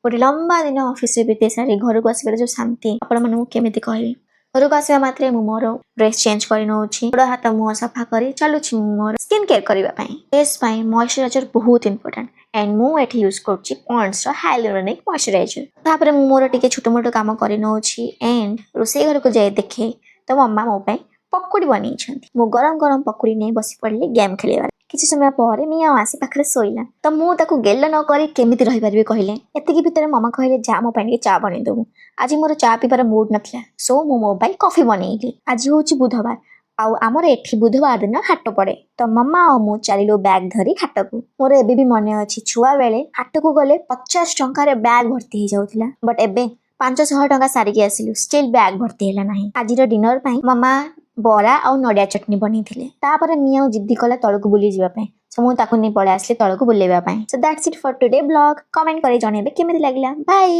गोटे लंबा दिन ऑफिस रे बीते सारी घर को आसबार जो शांति आपण मानू केमिति कहबी। घर को आसवा मात्रे मु मोर ड्रेस चेंज कर नउछि, गोड़ हाथ मुंह सफा करी चलुछि मोर स्किन केयर करबा पई। फेस पई मॉइस्चराइजर बहुत इंपोर्टेंट एंड मु एठी यूज करछि पॉन्ड्स रो हाइलुरोनिक मॉइस्चराइजर। तापर मु मोर टिके छोटो मोटो काम करि नउछि एंड रोसे घर को जाय देखे तो मम्मा मो पई पकोड़ी बनी छथि। मु गरम गरम पकोड़ी नै बसी पड़ली गेम खेलेबार। किछि समय पर मिया आसी पाखरे सोइला तो मु ताकू गेल न करी केमिति रहि परबे कहिले। एतिकी भितर मम्मा कहले जा मो पई चा बनै दबु। आज मोर चा पीबार मूड नथला सो मु मो पई कॉफी बनैली। आज होछि बुधवार आउ आमर एठी बुधवार दिन हाट पड़े तो मम्मा और मु चलिलो बैग धरी हाट को। मोर एबे भी मने अछि छुआ बेले हाट को गले 50 टंका रे बैग भर्ती हो जाउथिला बट एबे 500 टंका सारी के आसिलु स्टिल बैग भर्ती हैला नाही। आज रो डिनर पई मम्मा बरा और नडिया चटनी बनी थिले। तापर मिया जिद्दी कला तळको बुली जिबा पई सो मु ताकू नै पळे आसले तळको बुलेबा पई। So that's it for today blog. Comment करे जणेबे केमिति लागला। बाय।